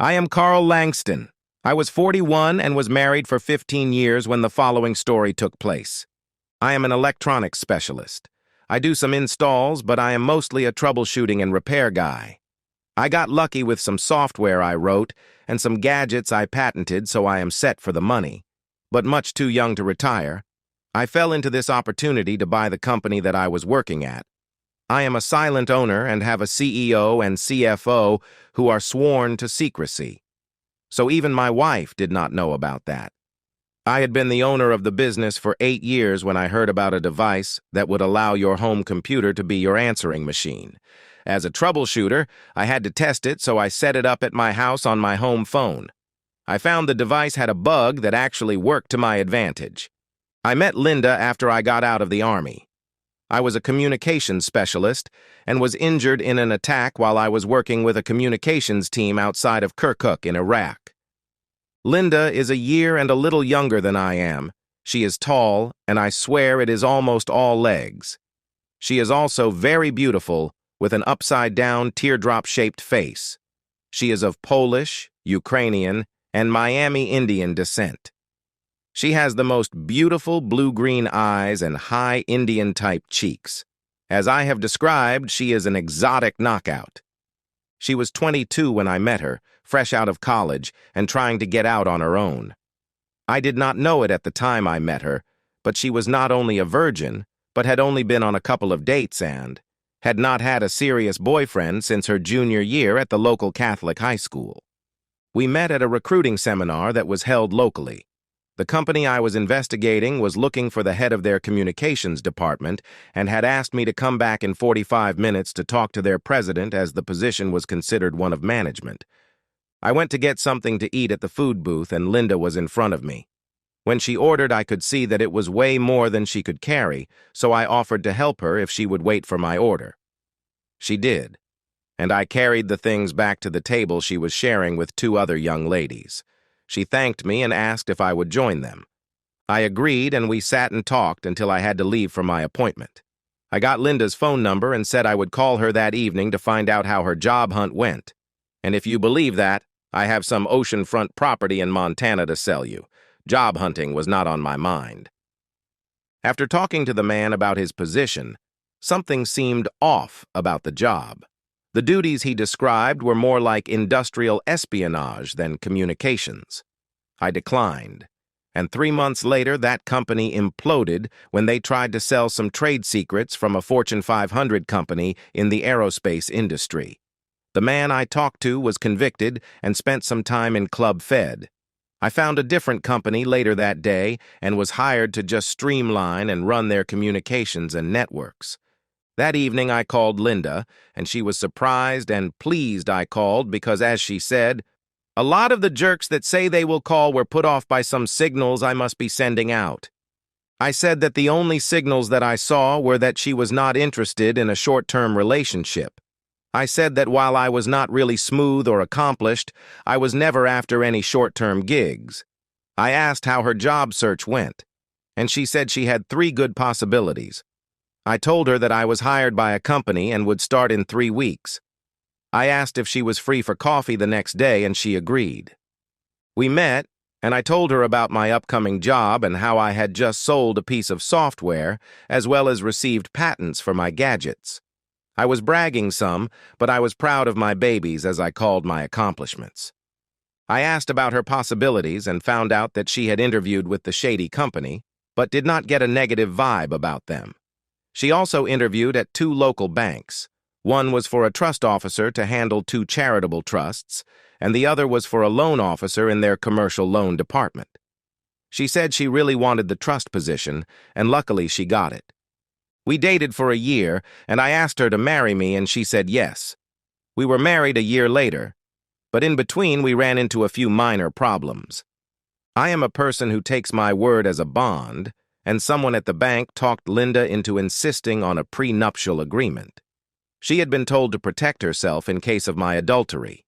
I am Carl Langston. I was 41 and was married for 15 years when the following story took place. I am an electronics specialist. I do some installs, but I am mostly a troubleshooting and repair guy. I got lucky with some software I wrote and some gadgets I patented, so I am set for the money. But much too young to retire, I fell into this opportunity to buy the company that I was working at. I am a silent owner and have a CEO and CFO who are sworn to secrecy. So even my wife did not know about that. I had been the owner of the business for 8 years when I heard about a device that would allow your home computer to be your answering machine. As a troubleshooter, I had to test it, so I set it up at my house on my home phone. I found the device had a bug that actually worked to my advantage. I met Linda after I got out of the Army. I was a communications specialist and was injured in an attack while I was working with a communications team outside of Kirkuk in Iraq. Linda is a year and a little younger than I am. She is tall, and I swear it is almost all legs. She is also very beautiful, with an upside-down, teardrop-shaped face. She is of Polish, Ukrainian, and Miami Indian descent. She has the most beautiful blue-green eyes and high Indian-type cheeks. As I have described, she is an exotic knockout. She was 22 when I met her, fresh out of college and trying to get out on her own. I did not know it at the time I met her, but she was not only a virgin, but had only been on a couple of dates and had not had a serious boyfriend since her junior year at the local Catholic high school. We met at a recruiting seminar that was held locally. The company I was investigating was looking for the head of their communications department and had asked me to come back in 45 minutes to talk to their president as the position was considered one of management. I went to get something to eat at the food booth and Linda was in front of me. When she ordered, I could see that it was way more than she could carry, so I offered to help her if she would wait for my order. She did, and I carried the things back to the table she was sharing with 2 other young ladies. She thanked me and asked if I would join them. I agreed, and we sat and talked until I had to leave for my appointment. I got Linda's phone number and said I would call her that evening to find out how her job hunt went. And if you believe that, I have some oceanfront property in Montana to sell you. Job hunting was not on my mind. After talking to the man about his position, something seemed off about the job. The duties he described were more like industrial espionage than communications. I declined, and 3 months later that company imploded when they tried to sell some trade secrets from a Fortune 500 company in the aerospace industry. The man I talked to was convicted and spent some time in Club Fed. I found a different company later that day and was hired to just streamline and run their communications and networks. That evening I called Linda, and she was surprised and pleased I called because, as she said, a lot of the jerks that say they will call were put off by some signals I must be sending out. I said that the only signals that I saw were that she was not interested in a short-term relationship. I said that while I was not really smooth or accomplished, I was never after any short-term gigs. I asked how her job search went, and she said she had 3 good possibilities. I told her that I was hired by a company and would start in 3 weeks. I asked if she was free for coffee the next day, and she agreed. We met, and I told her about my upcoming job and how I had just sold a piece of software, as well as received patents for my gadgets. I was bragging some, but I was proud of my babies, as I called my accomplishments. I asked about her possibilities and found out that she had interviewed with the shady company, but did not get a negative vibe about them. She also interviewed at 2 local banks. One was for a trust officer to handle 2 charitable trusts, and the other was for a loan officer in their commercial loan department. She said she really wanted the trust position, and luckily she got it. We dated for a year, and I asked her to marry me, and she said yes. We were married a year later, but in between we ran into a few minor problems. I am a person who takes my word as a bond, and someone at the bank talked Linda into insisting on a prenuptial agreement. She had been told to protect herself in case of my adultery.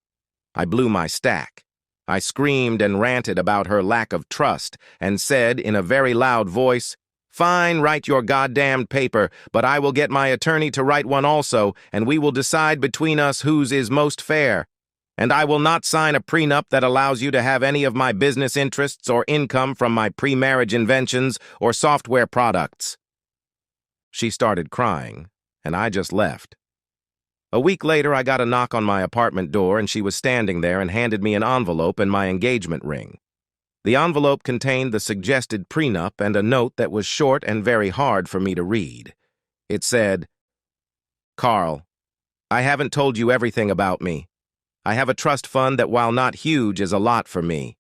I blew my stack. I screamed and ranted about her lack of trust and said in a very loud voice, "Fine, write your goddamned paper, but I will get my attorney to write one also, and we will decide between us whose is most fair." And I will not sign a prenup that allows you to have any of my business interests or income from my pre-marriage inventions or software products." She started crying, and I just left. A week later, I got a knock on my apartment door, and she was standing there and handed me an envelope and my engagement ring. The envelope contained the suggested prenup and a note that was short and very hard for me to read. It said, "Carl, I haven't told you everything about me. I have a trust fund that, while not huge, is a lot for me.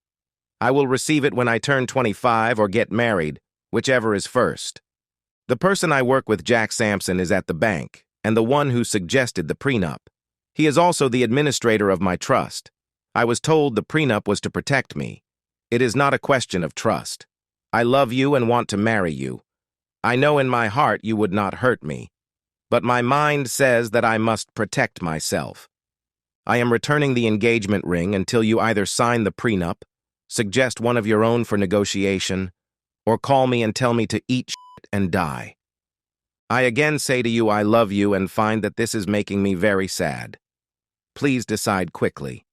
I will receive it when I turn 25 or get married, whichever is first. The person I work with, Jack Sampson, is at the bank, and the one who suggested the prenup. He is also the administrator of my trust. I was told the prenup was to protect me. It is not a question of trust. I love you and want to marry you. I know in my heart you would not hurt me, but my mind says that I must protect myself. I am returning the engagement ring until you either sign the prenup, suggest one of your own for negotiation, or call me and tell me to eat shit and die. I again say to you I love you and find that this is making me very sad. Please decide quickly.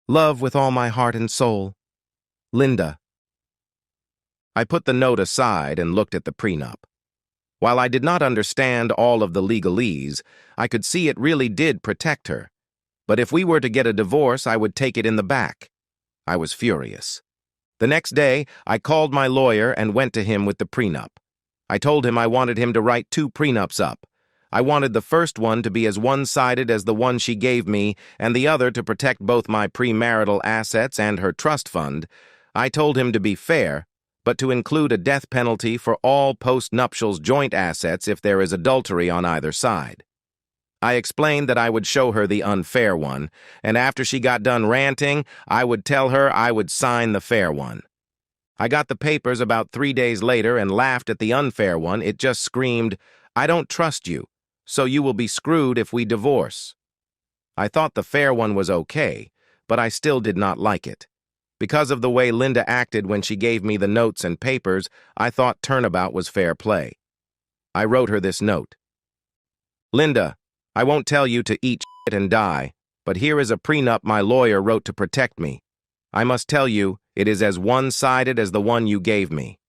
Love with all my heart and soul. Linda." I put the note aside and looked at the prenup. While I did not understand all of the legalese, I could see it really did protect her. But if we were to get a divorce, I would take it in the back. I was furious. The next day, I called my lawyer and went to him with the prenup. I told him I wanted him to write 2 prenups up. I wanted the first one to be as one-sided as the one she gave me, and the other to protect both my premarital assets and her trust fund. I told him to be fair, but to include a death penalty for all post-nuptials joint assets if there is adultery on either side. I explained that I would show her the unfair one, and after she got done ranting, I would tell her I would sign the fair one. I got the papers about 3 days later and laughed at the unfair one. It just screamed, "I don't trust you, so you will be screwed if we divorce." I thought the fair one was okay, but I still did not like it. Because of the way Linda acted when she gave me the notes and papers, I thought turnabout was fair play. I wrote her this note. "Linda, I won't tell you to eat shit and die, but here is a prenup my lawyer wrote to protect me. I must tell you, it is as one-sided as the one you gave me.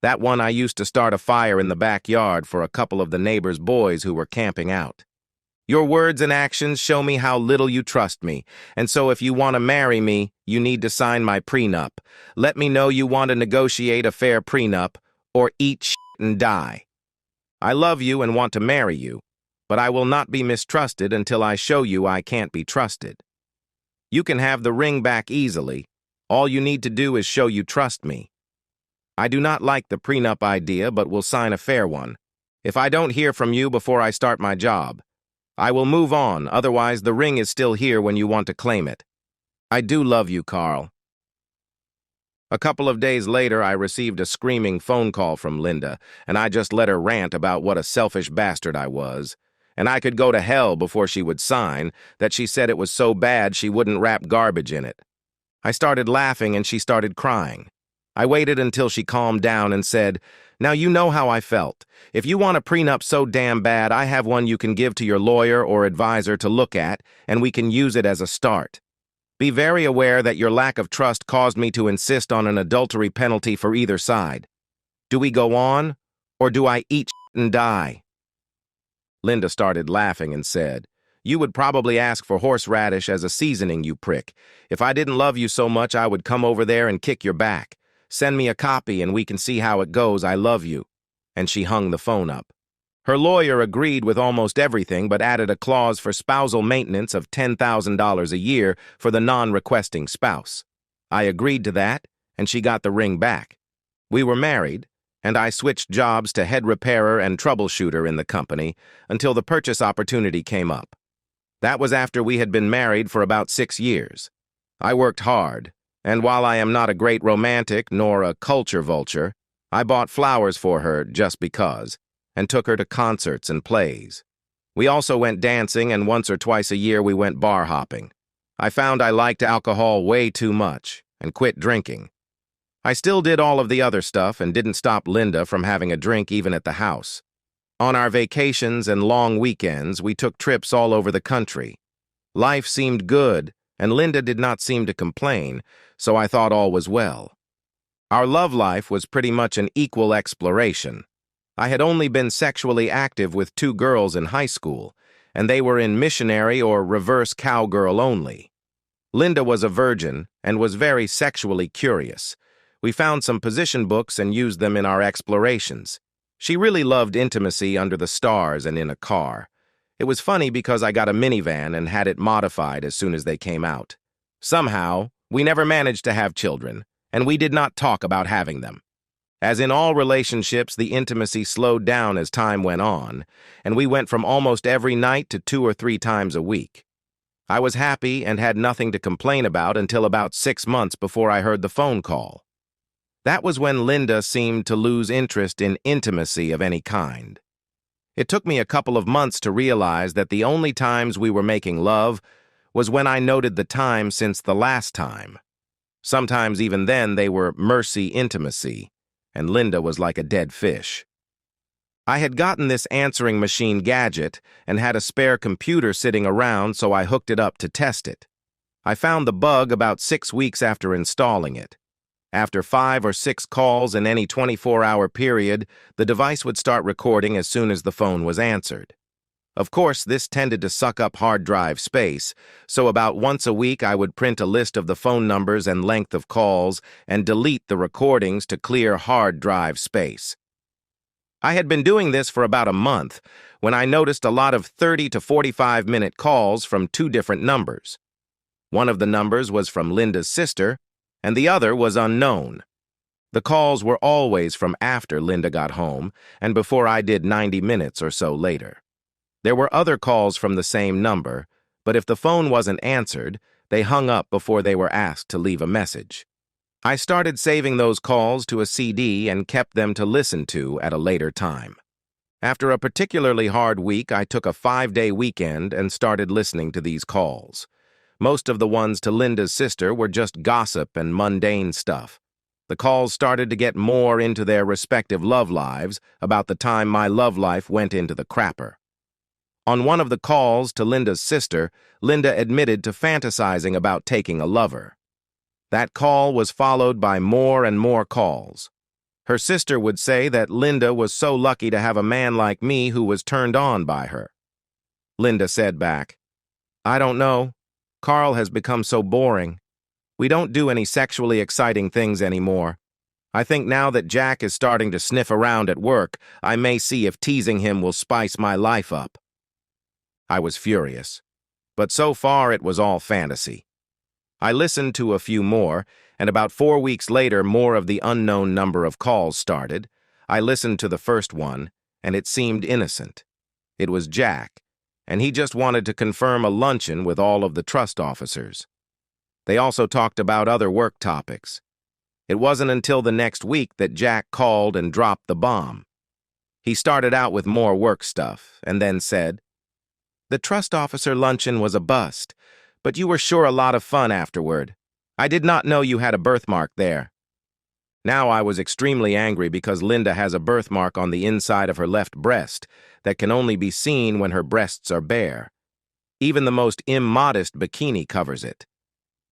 That one I used to start a fire in the backyard for a couple of the neighbors' boys who were camping out. Your words and actions show me how little you trust me, and so if you want to marry me, you need to sign my prenup. Let me know you want to negotiate a fair prenup, or eat shit and die. I love you and want to marry you, but I will not be mistrusted until I show you I can't be trusted. You can have the ring back easily. All you need to do is show you trust me. I do not like the prenup idea, but will sign a fair one. If I don't hear from you before I start my job, I will move on, otherwise the ring is still here when you want to claim it. I do love you, Carl." A couple of days later, I received a screaming phone call from Linda, and I just let her rant about what a selfish bastard I was. And I could go to hell before she would sign, that she said it was so bad she wouldn't wrap garbage in it. I started laughing and she started crying. I waited until she calmed down and said, "Now you know how I felt. If you want a prenup so damn bad, I have one you can give to your lawyer or advisor to look at, and we can use it as a start. Be very aware that your lack of trust caused me to insist on an adultery penalty for either side. Do we go on, or do I eat shit and die?" Linda started laughing and said, "You would probably ask for horseradish as a seasoning, you prick. If I didn't love you so much, I would come over there and kick your back. Send me a copy and we can see how it goes. I love you." And she hung the phone up. Her lawyer agreed with almost everything but added a clause for spousal maintenance of $10,000 a year for the non-requesting spouse. I agreed to that, and she got the ring back. We were married, and I switched jobs to head repairer and troubleshooter in the company until the purchase opportunity came up. That was after we had been married for about 6 years. I worked hard, and while I am not a great romantic nor a culture vulture, I bought flowers for her just because, and took her to concerts and plays. We also went dancing, and once or twice a year we went bar hopping. I found I liked alcohol way too much, and quit drinking. I still did all of the other stuff and didn't stop Linda from having a drink even at the house. On our vacations and long weekends, we took trips all over the country. Life seemed good, and Linda did not seem to complain, so I thought all was well. Our love life was pretty much an equal exploration. I had only been sexually active with 2 girls in high school, and they were in missionary or reverse cowgirl only. Linda was a virgin and was very sexually curious. We found some position books and used them in our explorations. She really loved intimacy under the stars and in a car. It was funny because I got a minivan and had it modified as soon as they came out. Somehow, we never managed to have children, and we did not talk about having them. As in all relationships, the intimacy slowed down as time went on, and we went from almost every night to 2 or 3 times a week. I was happy and had nothing to complain about until about 6 months before I heard the phone call. That was when Linda seemed to lose interest in intimacy of any kind. It took me a couple of months to realize that the only times we were making love was when I noted the time since the last time. Sometimes even then they were mercy intimacy, and Linda was like a dead fish. I had gotten this answering machine gadget and had a spare computer sitting around, so I hooked it up to test it. I found the bug about 6 weeks after installing it. After 5 or 6 calls in any 24-hour period, the device would start recording as soon as the phone was answered. Of course, this tended to suck up hard drive space, so about once a week I would print a list of the phone numbers and length of calls and delete the recordings to clear hard drive space. I had been doing this for about a month when I noticed a lot of 30 to 45-minute calls from 2 different numbers. One of the numbers was from Linda's sister, and the other was unknown. The calls were always from after Linda got home and before I did 90 minutes or so later. There were other calls from the same number, but if the phone wasn't answered, they hung up before they were asked to leave a message. I started saving those calls to a CD and kept them to listen to at a later time. After a particularly hard week, I took a 5-day weekend and started listening to these calls. Most of the ones to Linda's sister were just gossip and mundane stuff. The calls started to get more into their respective love lives about the time my love life went into the crapper. On one of the calls to Linda's sister, Linda admitted to fantasizing about taking a lover. That call was followed by more and more calls. Her sister would say that Linda was so lucky to have a man like me who was turned on by her. Linda said back, "I don't know. Carl has become so boring. We don't do any sexually exciting things anymore. I think now that Jack is starting to sniff around at work, I may see if teasing him will spice my life up." I was furious, but so far it was all fantasy. I listened to a few more, and about 4 weeks later more of the unknown number of calls started. I listened to the first one, and it seemed innocent. It was Jack, and he just wanted to confirm a luncheon with all of the trust officers. They also talked about other work topics. It wasn't until the next week that Jack called and dropped the bomb. He started out with more work stuff, and then said, "The trust officer luncheon was a bust, but you were sure a lot of fun afterward. I did not know you had a birthmark there." Now I was extremely angry because Linda has a birthmark on the inside of her left breast that can only be seen when her breasts are bare. Even the most immodest bikini covers it.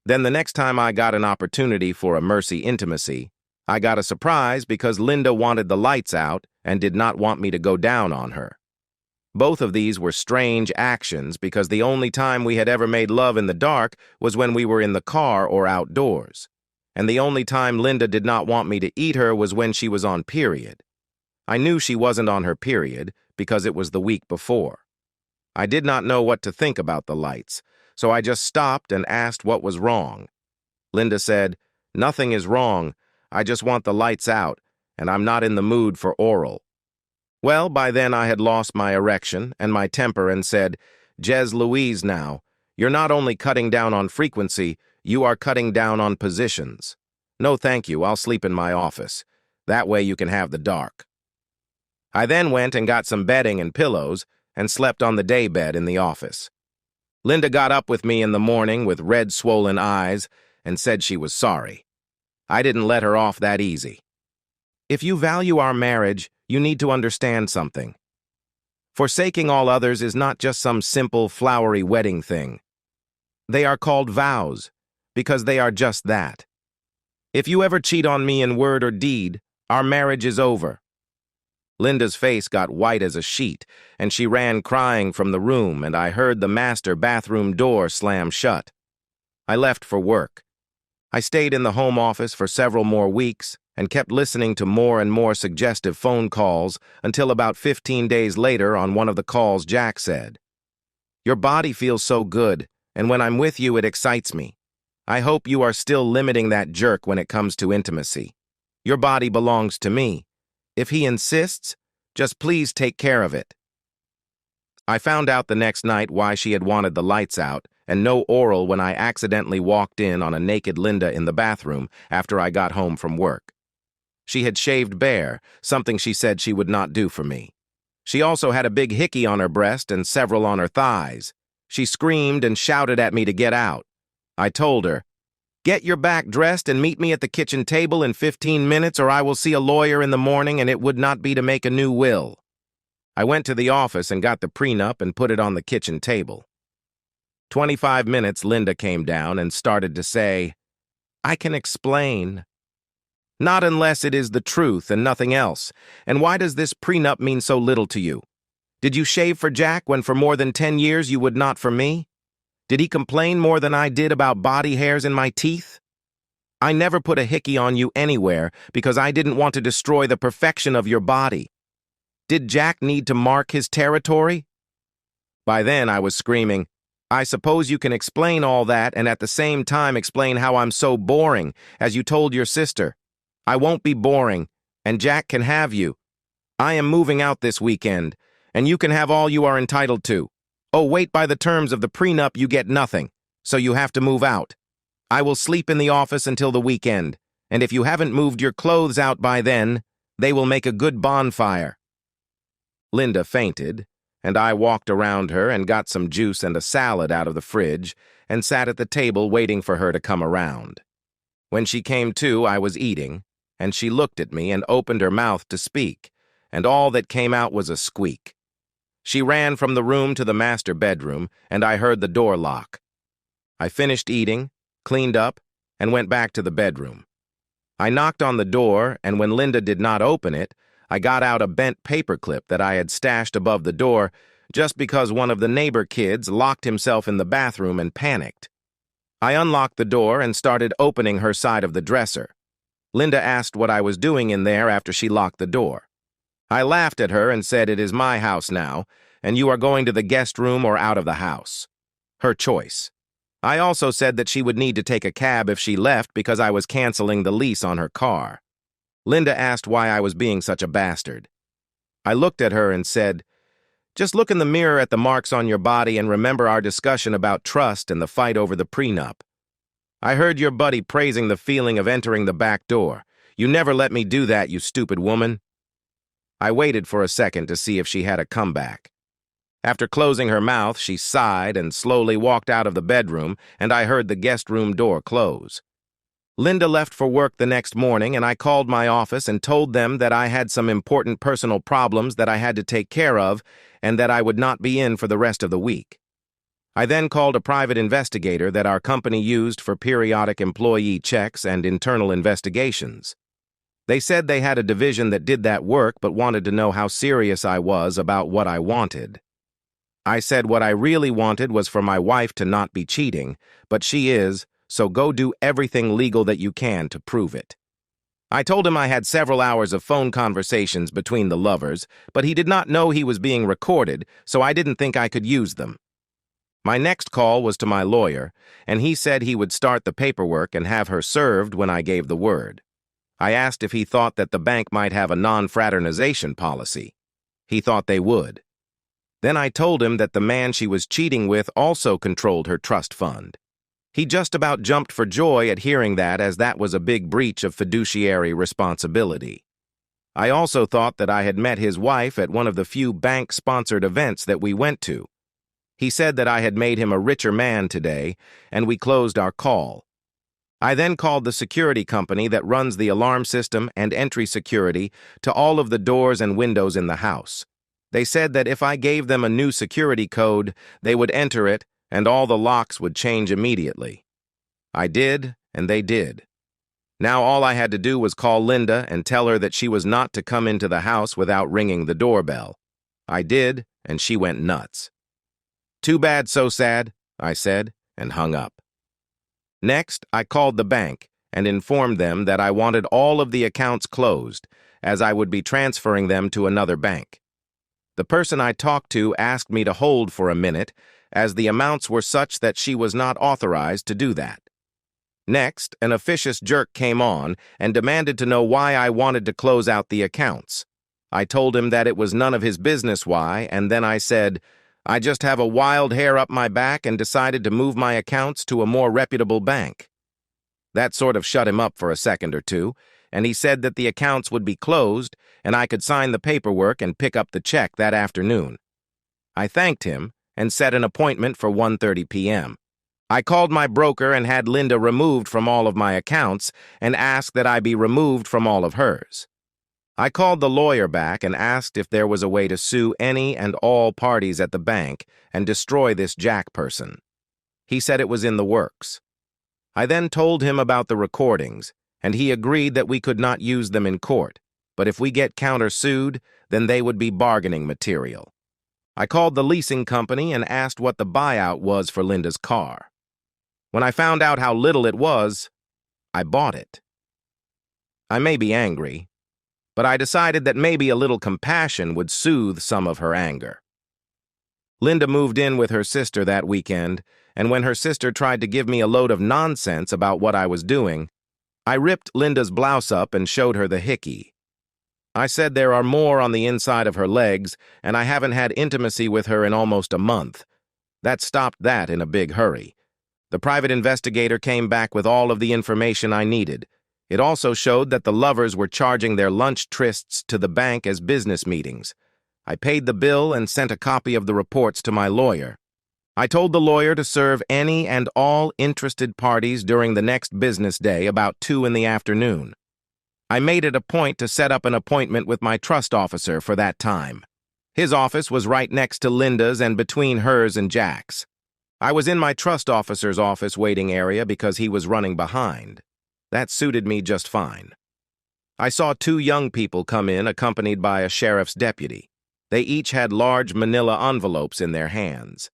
Then the next time I got an opportunity for a mercy intimacy, I got a surprise because Linda wanted the lights out and did not want me to go down on her. Both of these were strange actions because the only time we had ever made love in the dark was when we were in the car or outdoors. And the only time Linda did not want me to eat her was when she was on period. I knew she wasn't on her period because it was the week before. I did not know what to think about the lights, so I just stopped and asked what was wrong. Linda said, "Nothing is wrong. I just want the lights out, and I'm not in the mood for oral." Well, by then I had lost my erection and my temper and said, "Jez Louise now, you're not only cutting down on frequency, you are cutting down on positions. No thank you, I'll sleep in my office. That way you can have the dark." I then went and got some bedding and pillows and slept on the day bed in the office. Linda got up with me in the morning with red swollen eyes and said she was sorry. I didn't let her off that easy. If you value our marriage, you need to understand something. Forsaking all others is not just some simple, flowery wedding thing. They are called vows, because they are just that. If you ever cheat on me in word or deed, our marriage is over." Linda's face got white as a sheet, and she ran crying from the room, and I heard the master bathroom door slam shut. I left for work. I stayed in the home office for several more weeks and kept listening to more and more suggestive phone calls until about 15 days later on one of the calls Jack said, "Your body feels so good, and when I'm with you it excites me. I hope you are still limiting that jerk when it comes to intimacy. Your body belongs to me. If he insists, just please take care of it." I found out the next night why she had wanted the lights out and no oral when I accidentally walked in on a naked Linda in the bathroom after I got home from work. She had shaved bare, something she said she would not do for me. She also had a big hickey on her breast and several on her thighs. She screamed and shouted at me to get out. I told her, "Get your back dressed and meet me at the kitchen table in 15 minutes or I will see a lawyer in the morning and it would not be to make a new will." I went to the office and got the prenup and put it on the kitchen table. 25 minutes Linda came down and started to say, "I can explain." "Not unless it is the truth and nothing else. And why does this prenup mean so little to you? Did you shave for Jack when for more than 10 years you would not for me? Did he complain more than I did about body hairs in my teeth? I never put a hickey on you anywhere because I didn't want to destroy the perfection of your body. Did Jack need to mark his territory?" By then I was screaming, "I suppose you can explain all that and at the same time explain how I'm so boring, as you told your sister. I won't be boring, and Jack can have you. I am moving out this weekend, and you can have all you are entitled to. Oh, wait, by the terms of the prenup you get nothing, so you have to move out. I will sleep in the office until the weekend, and if you haven't moved your clothes out by then, they will make a good bonfire." Linda fainted, and I walked around her and got some juice and a salad out of the fridge and sat at the table waiting for her to come around. When she came to, I was eating, and she looked at me and opened her mouth to speak, and all that came out was a squeak. She ran from the room to the master bedroom, and I heard the door lock. I finished eating, cleaned up, and went back to the bedroom. I knocked on the door, and when Linda did not open it, I got out a bent paperclip that I had stashed above the door just because one of the neighbor kids locked himself in the bathroom and panicked. I unlocked the door and started opening her side of the dresser. Linda asked what I was doing in there after she locked the door. I laughed at her and said, "It is my house now, and you are going to the guest room or out of the house. Her choice." I also said that she would need to take a cab if she left because I was canceling the lease on her car. Linda asked why I was being such a bastard. I looked at her and said, "Just look in the mirror at the marks on your body and remember our discussion about trust and the fight over the prenup. I heard your buddy praising the feeling of entering the back door. You never let me do that, you stupid woman." I waited for a second to see if she had a comeback. After closing her mouth, she sighed and slowly walked out of the bedroom, and I heard the guest room door close. Linda left for work the next morning, and I called my office and told them that I had some important personal problems that I had to take care of and that I would not be in for the rest of the week. I then called a private investigator that our company used for periodic employee checks and internal investigations. They said they had a division that did that work but wanted to know how serious I was about what I wanted. I said what I really wanted was for my wife to not be cheating, but she is, so go do everything legal that you can to prove it. I told him I had several hours of phone conversations between the lovers, but he did not know he was being recorded, so I didn't think I could use them. My next call was to my lawyer, and he said he would start the paperwork and have her served when I gave the word. I asked if he thought that the bank might have a non-fraternization policy. He thought they would. Then I told him that the man she was cheating with also controlled her trust fund. He just about jumped for joy at hearing that, as that was a big breach of fiduciary responsibility. I also thought that I had met his wife at one of the few bank-sponsored events that we went to. He said that I had made him a richer man today, and we closed our call. I then called the security company that runs the alarm system and entry security to all of the doors and windows in the house. They said that if I gave them a new security code, they would enter it, and all the locks would change immediately. I did, and they did. Now all I had to do was call Linda and tell her that she was not to come into the house without ringing the doorbell. I did, and she went nuts. "Too bad, so sad," I said, and hung up. Next, I called the bank and informed them that I wanted all of the accounts closed, as I would be transferring them to another bank. The person I talked to asked me to hold for a minute, as the amounts were such that she was not authorized to do that. Next, an officious jerk came on and demanded to know why I wanted to close out the accounts. I told him that it was none of his business why, and then I said, "I just have a wild hair up my back and decided to move my accounts to a more reputable bank." That sort of shut him up for a second or two, and he said that the accounts would be closed and I could sign the paperwork and pick up the check that afternoon. I thanked him and set an appointment for 1:30 p.m. I called my broker and had Linda removed from all of my accounts and asked that I be removed from all of hers. I called the lawyer back and asked if there was a way to sue any and all parties at the bank and destroy this Jack person. He said it was in the works. I then told him about the recordings, and he agreed that we could not use them in court, but if we get countersued, then they would be bargaining material. I called the leasing company and asked what the buyout was for Linda's car. When I found out how little it was, I bought it. I may be angry, but I decided that maybe a little compassion would soothe some of her anger. Linda moved in with her sister that weekend, and when her sister tried to give me a load of nonsense about what I was doing, I ripped Linda's blouse up and showed her the hickey. I said there are more on the inside of her legs, and I haven't had intimacy with her in almost a month. That stopped that in a big hurry. The private investigator came back with all of the information I needed. It also showed that the lovers were charging their lunch trysts to the bank as business meetings. I paid the bill and sent a copy of the reports to my lawyer. I told the lawyer to serve any and all interested parties during the next business day about 2 in the afternoon. I made it a point to set up an appointment with my trust officer for that time. His office was right next to Linda's and between hers and Jack's. I was in my trust officer's office waiting area because he was running behind. That suited me just fine. I saw 2 young people come in accompanied by a sheriff's deputy. They each had large manila envelopes in their hands.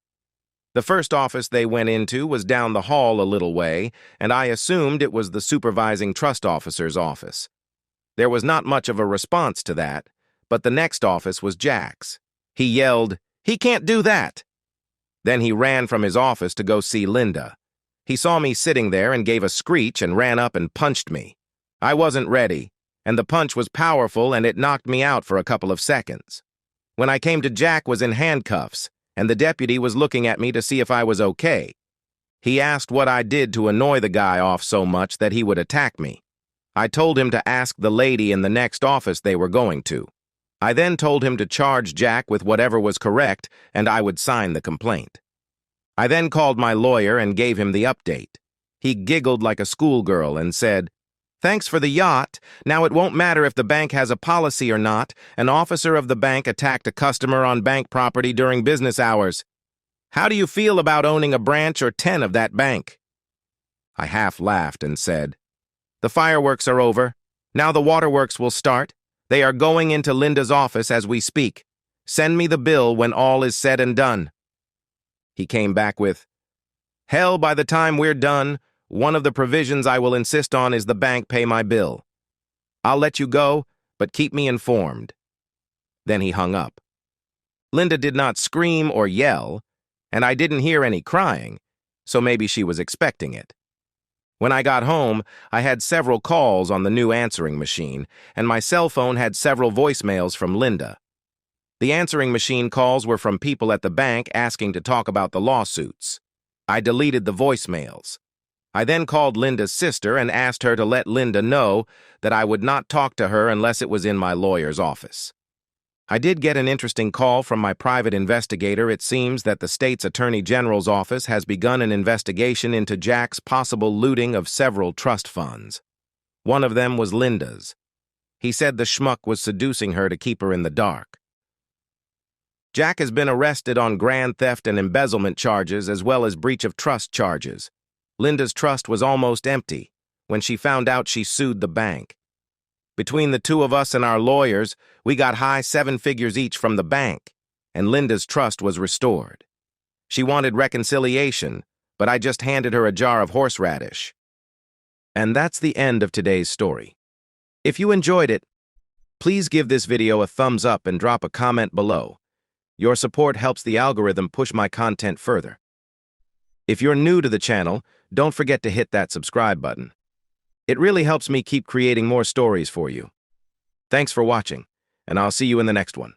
The first office they went into was down the hall a little way, and I assumed it was the supervising trust officer's office. There was not much of a response to that, but the next office was Jack's. He yelled, "He can't do that!" Then he ran from his office to go see Linda. He saw me sitting there and gave a screech and ran up and punched me. I wasn't ready, and the punch was powerful and it knocked me out for a couple of seconds. When I came to, Jack was in handcuffs, and the deputy was looking at me to see if I was okay. He asked what I did to annoy the guy off so much that he would attack me. I told him to ask the lady in the next office they were going to. I then told him to charge Jack with whatever was correct, and I would sign the complaint. I then called my lawyer and gave him the update. He giggled like a schoolgirl and said, "Thanks for the yacht. Now it won't matter if the bank has a policy or not. An officer of the bank attacked a customer on bank property during business hours. How do you feel about owning a branch or 10 of that bank?" I half laughed and said, "The fireworks are over. Now the waterworks will start. They are going into Linda's office as we speak. Send me the bill when all is said and done." He came back with, "Hell, by the time we're done, one of the provisions I will insist on is the bank pay my bill. I'll let you go, but keep me informed." Then he hung up. Linda did not scream or yell, and I didn't hear any crying, so maybe she was expecting it. When I got home, I had several calls on the new answering machine, and my cell phone had several voicemails from Linda. The answering machine calls were from people at the bank asking to talk about the lawsuits. I deleted the voicemails. I then called Linda's sister and asked her to let Linda know that I would not talk to her unless it was in my lawyer's office. I did get an interesting call from my private investigator. It seems that the state's attorney general's office has begun an investigation into Jack's possible looting of several trust funds. One of them was Linda's. He said the schmuck was seducing her to keep her in the dark. Jack has been arrested on grand theft and embezzlement charges as well as breach of trust charges. Linda's trust was almost empty when she found out she sued the bank. Between the two of us and our lawyers, we got high 7 figures each from the bank, and Linda's trust was restored. She wanted reconciliation, but I just handed her a jar of horseradish. And that's the end of today's story. If you enjoyed it, please give this video a thumbs up and drop a comment below. Your support helps the algorithm push my content further. If you're new to the channel, don't forget to hit that subscribe button. It really helps me keep creating more stories for you. Thanks for watching, and I'll see you in the next one.